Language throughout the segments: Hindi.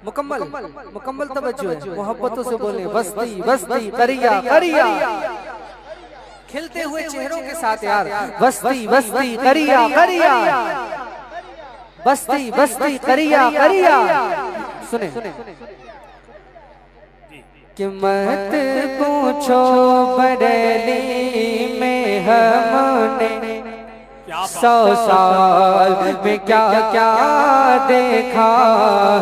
मुकम्मल मुकम्मल तवज्जो है, मोहब्बतों से बोले बस्ती बस्ती करिया करिया, खिलते हुए चेहरों के साथ यार, बस्ती बस्ती करिया करिया, बस्ती बस्ती करिया करिया। सुने कि मत पूछो बरेली में हमने 100 साल में क्या क्या देखा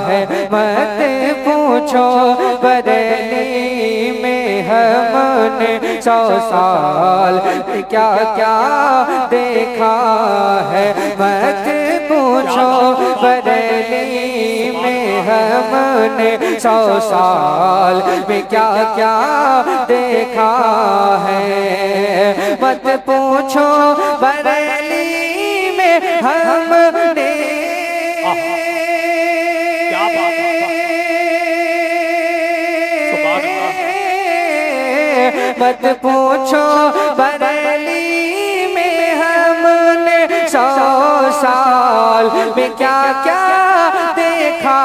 है, मत पूछो बरेली में हमने 100 साल में क्या क्या देखा है, मत पूछो बरेली में हमने 100 साल में क्या क्या देखा है, मत पूछो बरेली में हमने क्या बात है, मत पूछो बरेली में हमने 100 साल में क्या क्या देखा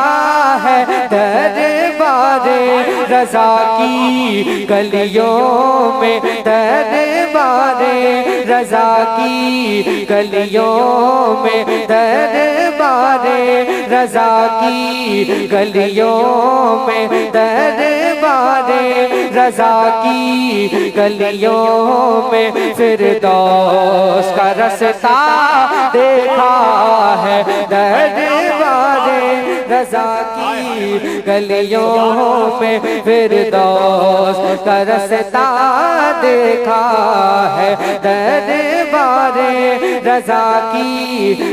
है, दरबारे रज़ा की गलियों में, दरबारे रज़ा की गलियों में, दरबारे रज़ा की गलियों में, दरबारे रज़ा की गलियों में फिरदौस का रास्ता देखा है, दरबारे रज़ा की गलियों में फिरदौस का रास्ता देखा है, दरबारे रज़ा की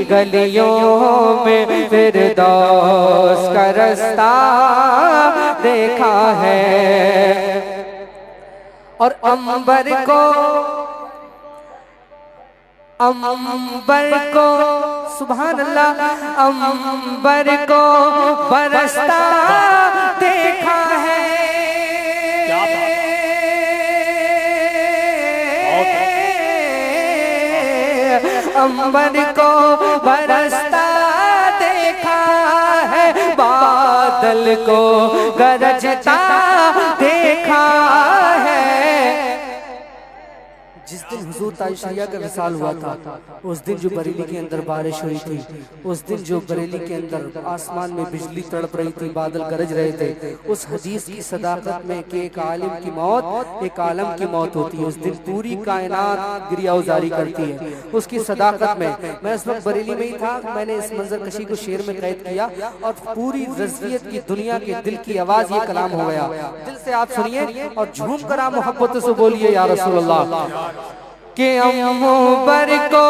गलियों में फिरदौस का रास्ता देखा है। और अंबर को सुभान अल्लाह, अंबर को बरसता देखा है, अंबर को बरसता देखा है, बादल को गरजता देखा है। जिस दिन हुजूर ताजशरिया का विसाल हुआ था, उस दिन जो बरेली के अंदर बारिश हुई थी, उस दिन जो बरेली के अंदर आसमान में बिजली तड़प रही थी, बादल गरज रहे थे, उस हदीस की सदाकत में कि एक आलिम की मौत एक आलम की मौत होती है, उस दिन पूरी कायनात गिरियाउजारी करती है। उसकी सदाकत में मैं उस वक्त बरेली में ही था, मैंने इस मंजर कशी को शेर में कैद किया और पूरी रज़वियत की दुनिया के दिल की आवाज ये कलाम हो गया। दिल से आप सुनिए और झूम कर आप मोहब्बत से बोलिए या रसूल अल्लाह कि अंबर को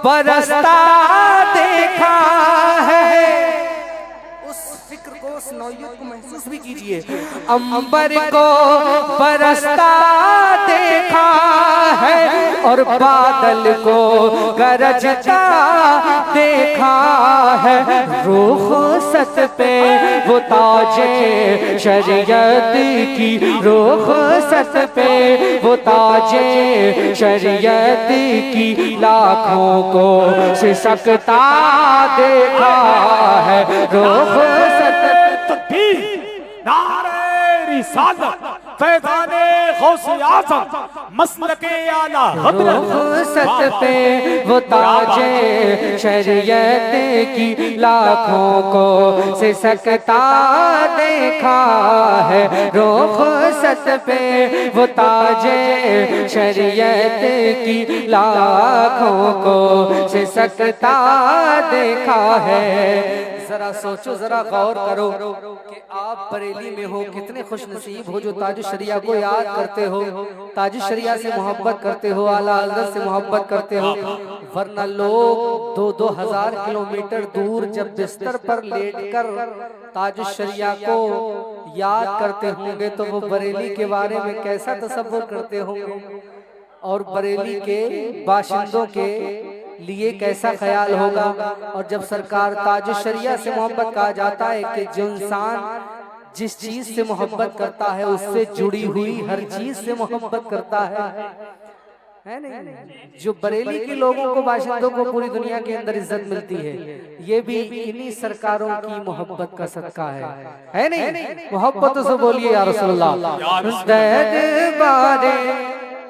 बरसता देखा है। उस फिक्र को, उस नौयत को महसूस भी कीजिए। अंबर को बरसता देखा है और बादल को गरजता देखा है, रुखसत पे वो ताजे शरीयत की, रुखसत पे वो ताजे शरीयत की, लाखों को सिसकता देखा है, रुखसत नारे रिसालत फैज़ाने गौसे आज़म मसलके आला रुखसत पे वो ताजे शरीयत की, लाखों को सिसकता देखा है, रुखसत पे वो ताजे शरीयत की, लाखों को सिसकता देखा है। जरा सोचो, जरा गौर करो कि आप बरेली में हो, कितने खुश नसीब हो जो ताज शरिया को याद करते हो, ताज शरिया से मोहब्बत करते हो, आला हज़रत से मोहब्बत करते हो। वरना लोग 2-2 हज़ार किलोमीटर दूर जब बिस्तर पर लेटकर ताज शरिया को याद करते होंगे तो वो बरेली के बारे में कैसा तसव्वुर करते होंगे और बरेली के बाशिंदों के लिए कैसा ख्याल होगा। और जब सरकार ताज शरिया से मोहब्बत कहा जाता है कि जो इंसान जिस चीज से मोहब्बत करता है उससे जुड़ी हुई हर चीज से मोहब्बत करता है, है नहीं। जो बरेली के लोगों को, बाशिंदों को पूरी दुनिया के अंदर इज्जत मिलती है, ये भी इन्हीं सरकारों की मोहब्बत का सदका है नहीं। मोहब्बत से बोलिए या रसूलुल्लाह।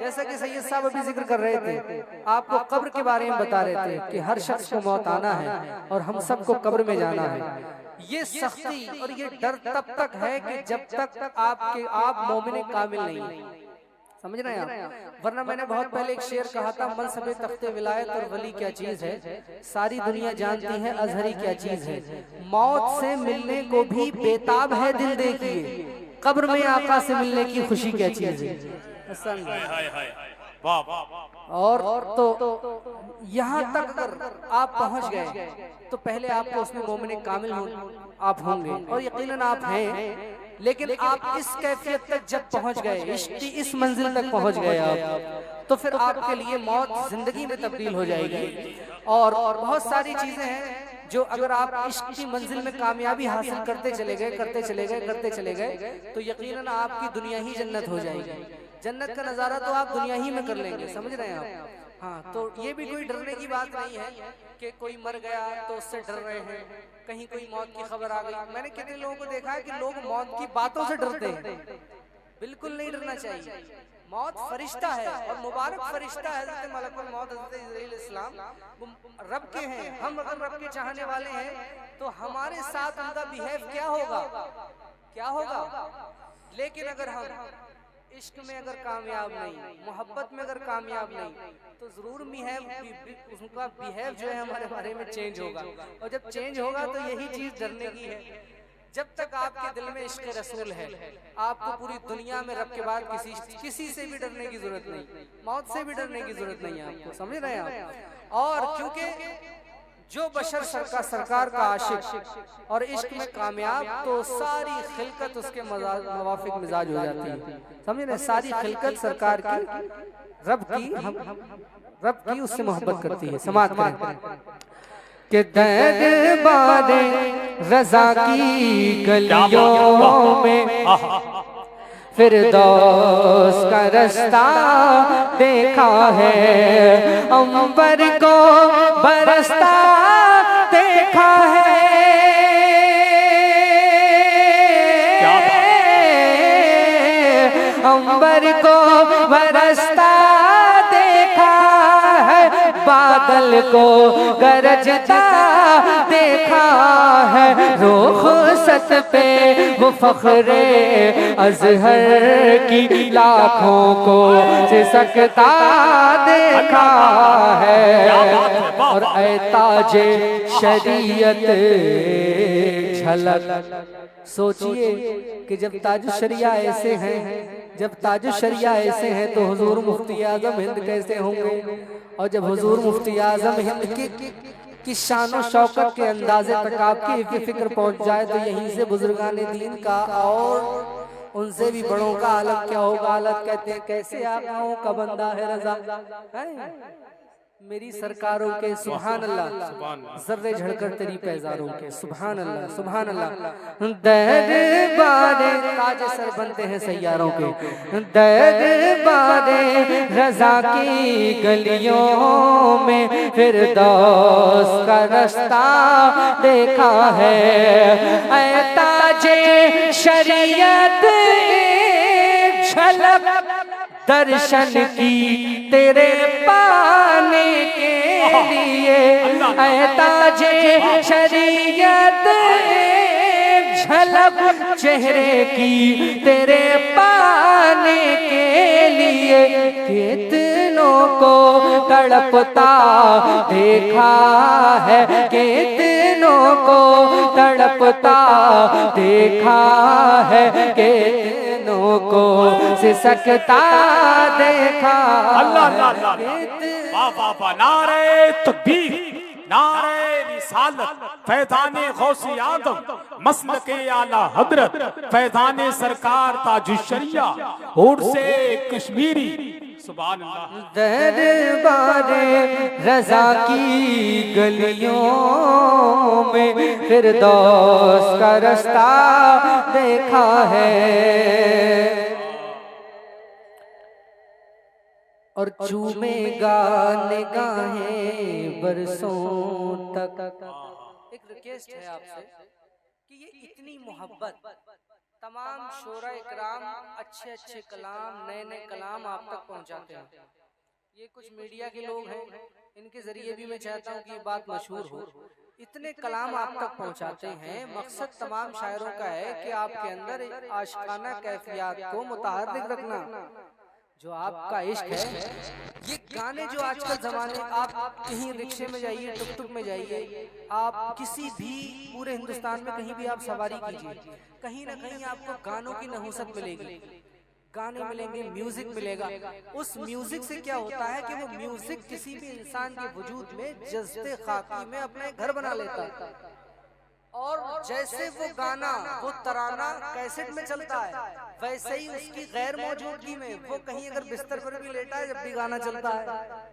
जैसा कि सैयद साहब अभी जिक्र कर रहे थे, आपको कब्र के बारे में बता रहे थे कि हर शख्स को मौत आना है और हम सबको कब्र में जाना है। ये सख्ती और ये डर तब तक है कि जब तक आप मोमिन कामिल नहीं है, समझ रहे हैं आप। वरना मैंने बहुत पहले एक शेर कहा था, मनसबे तख्ते विलायत और वली क्या चीज है, सारी दुनिया जानती है अजहरी क्या चीज है। मौत से मिलने को भी बेताब है दिल, देखिए कब्र में आका से मिलने की खुशी क्या चीज है। और तो यहाँ तक अगर आप पहुंच गए तो पहले आपको उसमें मोमिन कामिल आप होंगे, और यकीनन आप हैं। लेकिन आप इस कैफियत तक जब पहुंच गए, इस मंजिल तक पहुंच गए आप, तो फिर आपके लिए मौत जिंदगी में तब्दील हो जाएगी। और बहुत सारी चीजें हैं जो अगर आप इश्क की मंजिल में कामयाबी हासिल करते चले गए तो यकीनन आपकी दुनिया ही जन्नत हो जाएगी। जन्नत का नजारा तो आप दुनिया ही में कर लेंगे, समझ रहे हैं आप। हाँ, तो ये भी कोई डरने की बात नहीं है कि कोई मर गया तो उससे डर रहे हैं, कहीं कोई मौत की खबर आ गई। मैंने कितने लोगों को देखा है कि लोग मौत की बातों से डरते हैं। बिल्कुल नहीं डरना चाहिए। मौत फरिश्ता है और मुबारक फरिश्ता है। हज़रत मलकुल मौत हज़रत इज़राइल इस्लाम रब के हैं। हम अगर रब के चाहने वाले हैं तो हमारे साथ उनका बिहेव क्या होगा। लेकिन अगर हम इश्क में अगर कामयाब नहीं, मोहब्बत में अगर कामयाब नहीं, तो जरूर उसका बिहेव जो है हमारे बारे में चेंज होगा। और जब चेंज होगा तो यही चीज डरने की है। जब तक आपके दिल में इश्क रसूल है, आपको पूरी दुनिया में रब के बाद किसी से भी डरने की जरूरत नहीं, मौत से भी डरने की जरूरत नहीं है आपको, समझ रहे हैं आप। और क्योंकि जो बशर सरकार का आशिक और इश्क में कामयाब, तो सारी खिलकत उसके मुवाफिक मिजाज हो जाती है, समझ रहे। सारी खिलकत सरकार की, रब की उससे मोहब्बत करती है। समाज के दरबारे रज़ा की गलियों में फिरदौस का रास्ता देखा है, अंबर को बरसता देखा है, अंबर को बरसता देखा है, बादल को गरजता देखा है, रुखसत पे वो फख्रे अज़हर की लाखों को सिसकता देखा है। और ऐ ताजे शरीयत झलक, सोचिए कि जब ताजुशरिया ऐसे हैं, तो हुजूर मुफ्ती आज़म हिंद कैसे होंगे। और जब हुजूर मुफ्ती आज़म हिंद की शान शौकत के अंदाजे तक आपकी फिक्र पहुंच जाए, तो यहीं से बुजुर्गान दीन का और उनसे भी बड़ों का आलम क्या होगा। आलत कहते हैं कैसे आकाओं का बंदा है रज़ा, मेरी सरकारों के सुभान अल्लाह, जर्रे झड़कर तेरी पैजारों के सुभान अल्लाह, सुभान अल्लाह। दरबारे ताज सर बनते हैं सैयारों के, दरबारे रज़ा की गलियों में फिरदौस का रास्ता देखा है, ऐ ताजे शरीयत एक झलक दर्शन की तेरे पाने के लिए, ऐ ताजे शरीयत एक झलक चेहरे की तेरे पाने के लिए, कितनों को तड़पता देखा है, कितनों को तड़पता देखा है, कितनों को सिसकता देखा। अल्लाह अल्लाह, वाह वाह वाह, नारे तकबीर, नारे रिसालत, फैज़ाने गौसे आज़म, मसलके आला हजरत, फैज़ाने सरकार ताजुश्शरिया, होठ से कश्मीरी, सुभान अल्लाह। दरबारे रज़ा की गलियों में फिरदौस का रास्ता देखा है। और चूमेगा निगाहें बरसों तक। एक रिक्वेस्ट है आपसे कि ये इतनी मोहब्बत, तमाम शोरा इकराम अच्छे अच्छे कलाम, नए नए कलाम आप तक पहुंचाते हैं। ये कुछ मीडिया के लोग हैं, इनके जरिए भी मैं चाहता हूँ कि ये बात मशहूर हो। इतने कलाम आप तक पहुंचाते हैं, मकसद तमाम शायरों का है कि आपके अंदर आशिकाना कैफियत को मुतहर्रिक रखना। जो आपका इश्क है, ये गाने जो आजकल जमाने, आप कहीं रिक्शे में जाइए, टुक टुक में जाइए, आप किसी भी पूरे हिंदुस्तान में कहीं भी आप सवारी कीजिए, कहीं ना कहीं आपको गानों की नहुसत मिलेगी, गाने मिलेंगे, म्यूजिक मिलेगा। उस म्यूजिक से क्या होता है कि वो म्यूजिक किसी भी इंसान के वजूद में जज्बे खाकी में अपना घर बना लेता है। और जैसे वो गाना, वो तराना कैसेट में चलता है, वैसे ही उसकी गैर मौजूदगी में वो कहीं अगर बिस्तर पर भी लेटा है, जब भी गाना चलता है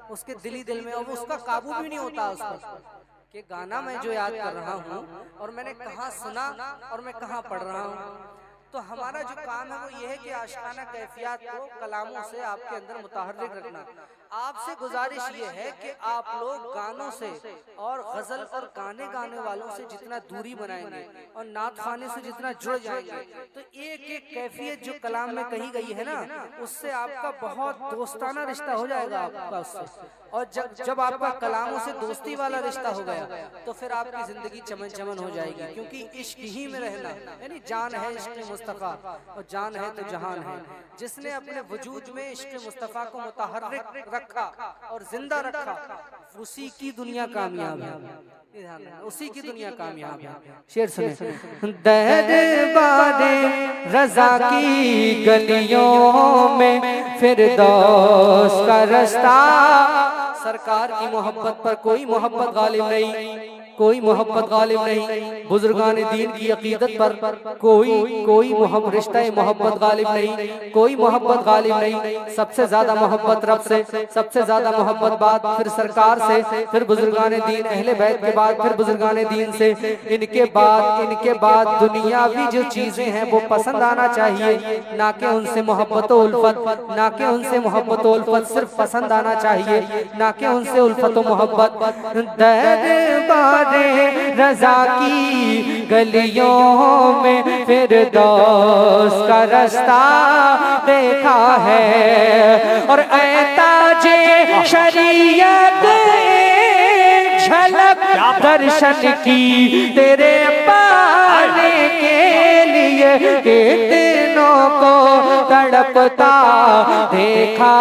उसके दिल ही दिल में, और उसका काबू भी नहीं होता उस पर कि गाना मैं जो याद कर रहा हूँ और मैंने कहाँ सुना और मैं कहाँ पढ़ रहा हूँ। तो हमारा जो काम है वो ये है कि आशिकाना कैफियत को कलामों से आपके अंदर मुतहर्रिक रखना। आपसे गुजारिश ये है कि आप लोग गानों से और गजल और गाने गाने वालों से जितना दूरी बनाएंगे और नात खाने से जितना जुड़ जाएंगे, तो एक एक कैफियत जो कलाम में कही गई है ना, उससे आपका बहुत दोस्ताना रिश्ता हो जाएगा आपका उससे। और जब आपका कलामों से दोस्ती वाला रिश्ता हो गया तो फिर आपकी जिंदगी चमन चमन हो जाएगी, क्योंकि इश्क ही में रहना, यानी जान है इश्क मुस्तफा और जान है तो जहान है। जिसने अपने वजूद में इश्क मुस्तफा को मुतहर्रिक रखा और जिंदा रखा, उसी की दुनिया कामयाब है, उसी की दुनिया कामयाब है। शेर सुने। दरबारे रज़ा की गलियों में फिरदौस का रास्ता, सरकार की मोहब्बत पर कोई मोहब्बत गालिब नहीं, कोई मोहब्बत गालिब नहीं। बुजुर्गान दीन की अकीदत पर कोई रिश्ता मोहब्बत गालिब नहीं, कोई मोहब्बत गालिब नहीं। सबसे ज्यादा मोहब्बत रब से, सबसे ज्यादा मोहब्बत बाद फिर सरकार से, फिर बुजुर्गान दीन अहले बैत के बाद फिर बुजुर्गान दीन से। इनके बाद दुनियावी जो चीजें हैं वो पसंद आना चाहिए, ना कि उनसे मोहब्बत उल्फत, ना कि उनसे मोहब्बत उल्फत, सिर्फ पसंद आना चाहिए, ना कि उनसे उल्फत मोहब्बत। दरबारे रज़ा की गलियों में फिरदौस का रास्ता देखा है, और ऐ ताजे शरीयत एक झलक दर्शन की तेरे पाने के लिए, कितनों को तड़पता देखा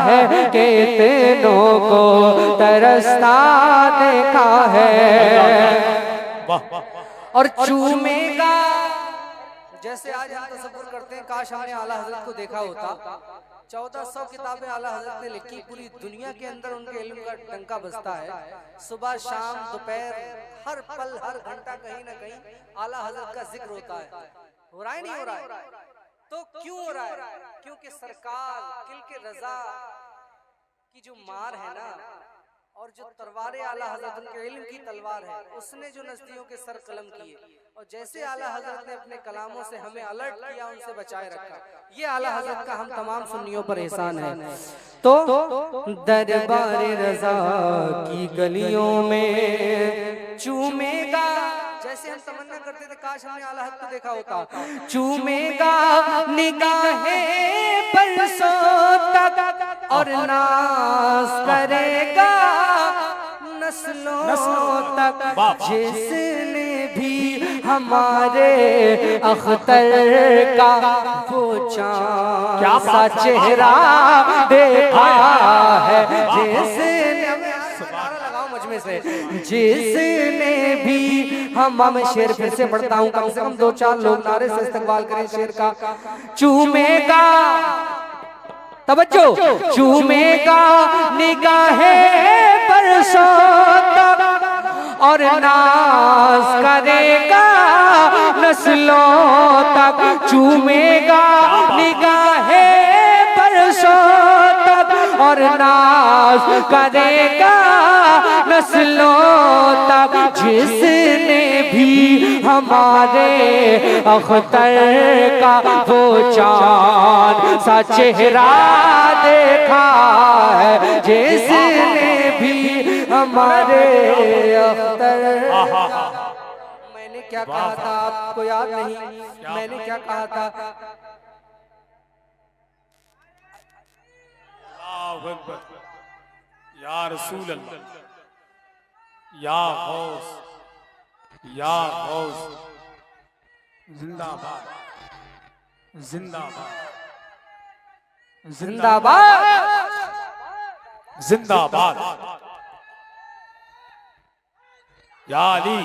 है, कितनों को तरसता देखा है। और चूमेगा, जैसे आज हम तसव्वुर करते हैं काश हमने आला हजरत को देखा होता। 1400 किताबें आला हजरत ने लिखी, पूरी दुनिया के अंदर उनके इल्म का डंका बजता है। सुबह शाम दोपहर हर पल हर घंटा कहीं ना कहीं आला हजरत का जिक्र होता है। हो रहा है नहीं हो रहा है? तो क्यों हो रहा है? क्योंकि सरकार किल के रजा की जो मार है ना, और जो तलवार आला हजरत उनके इल्म की तलवार है, उसने जो नस्तियों के सर कलम किए, और जैसे आला हजरत ने अपने कलामों से हमें अलर्ट किया, उनसे बचाए रखा, ये आला हजरत का हम तमाम सुन्नियों पर एहसान है। तो दरबार रज़ा की गलियों में चूमेगा, जैसे हम तमन्ना करते थे काश हमने आला हजरत को देखा होता। चूमेगा निगाहें बरसों तक और नाज करेगा नस्लों तक, जिसने भी हमारे अख्तर का वो चाँद सा चेहरा देखा है, जिसने भी मैं शेर फिर से पढ़ता हूँ, कम से कम 2-4 लोग नारे से इस्तकबाल करें शेर का। चूमेगा, तवज्जो, चूमेगा निगाहें बरसों तक और नाज करेगा नस्लों तक। चूमेगा निगाहें बरसों तक और नाज करेगा नस्लों तक। जिसने भी हमारे अख्तर का वो चाँद सा चेहरा देखा है, जिसने भी हमारे अख्तर। मैंने क्या कहा था आपको याद नहीं? मैंने क्या कहा था? अल्लाहु अकबर, या रसूल अल्लाह, या गौस, या गौस, जिंदाबाद, जिंदाबाद, जिंदाबाद, जिंदाबाद, या अली।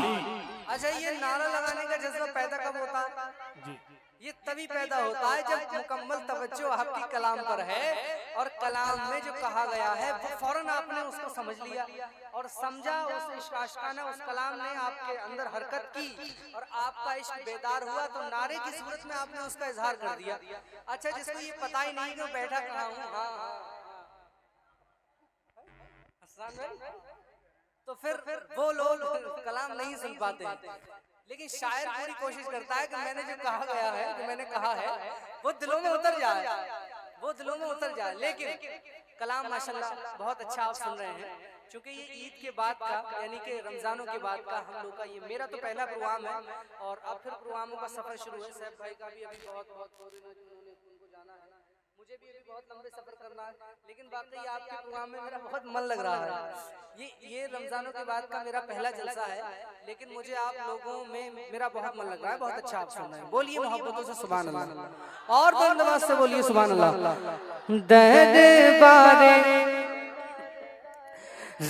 अच्छा, ये नारा लगाने का जज्बा पैदा कब होता है? जी, ये तभी पैदा होता है जब मुकम्मल तवज्जो आपकी कलाम पर है और कलाम में जो कहा गया है वो फौरन आपने उसको समझ लिया और समझा, उस इश्क आशिकाना उस कलाम ने आपके अंदर हरकत की और आपका इश्क बेदार हुआ तो नारे की सूरत में आपने उसका इजहार कर दिया। अच्छा, जिसको ये पता ही नहीं कि मैं बैठा कहाँ हूँ, हाँ हसन भाई, तो फिर वो लोग कलाम नहीं सुन पाते, लेकिन शायर पूरी कोशिश करता है कि मैंने जो कहा गया है, जो मैंने कहा है वो दिलों में उतर जाए, वो दिलों में उतर जाए। लेकिन कलाम माशाल्लाह बहुत अच्छा आप सुन रहे हैं, क्योंकि ये ईद के बाद का यानी कि रमजानों के बाद का हम लोग का ये मेरा तो पहला प्रोग्राम है और अब फिर प्रोग्रामों का सफर शुरू है। सैफ भाई का भी अभी बहुत उनको जाना है, मुझे भी अभी बहुत लंबे सफर करना है, लेकिन वाकई आपके प्रोग्राम में मेरा बहुत मन लग रहा है। ये रमजानों के बाद का मेरा पहला जलसा है, लेकिन मुझे आप लोगों में मेरा बहुत मन लग रहा है। बहुत अच्छा आप सुन रहे हैं, बोलिए मोहब्बतों से सुभान अल्लाह और बंदवास से बोलिए सुभान अल्लाह। दरबारे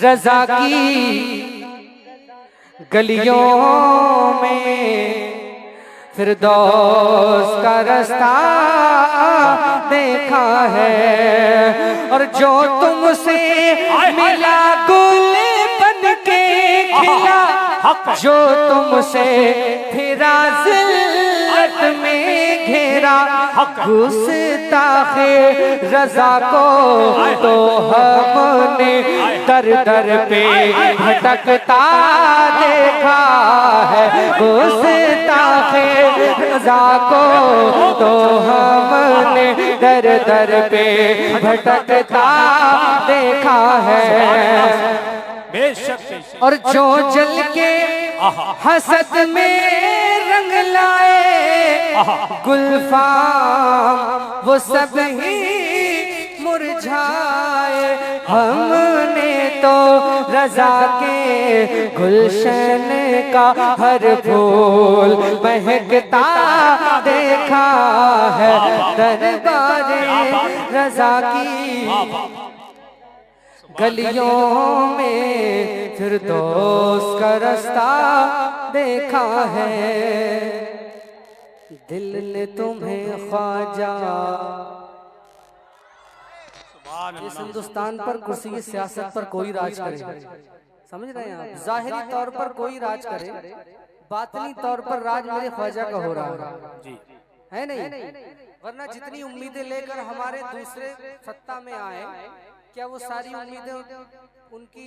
रज़ा की गलियों में फिरदौस का रास्ता देखा है और जो तुमसे मिला गुल बन के खिला, जो तुमसे फिरा जिल्लत में घेरा, गुस्ताखे रज़ा को तो हमने दर दर पे भटकता देखा है। गुस्ताखे रज़ा को तो हमने दर दर पे भटकता देखा है। बेशक और जो जल के हसद में रंग लाए गुलफाम वो सब ही मुरझाए, हमने तो रज़ा के गुलशन का हर फूल महकता देखा है। दरबारे रज़ा की गलियों में फिरदौस का रास्ता देखा है। दिल ने तुम्हें ख्वाजा, इस हिंदुस्तान पर कुर्सी सियासत पर कोई राज करे, समझ रहे हैं आप? जाहिरी तौर पर कोई राज करे, बातनी तौर पर राज मेरे ख्वाजा का हो रहा है नहीं? वरना जितनी उम्मीदें लेकर हमारे दूसरे सत्ता में आए, क्या वो सारी उम्मीदें उनकी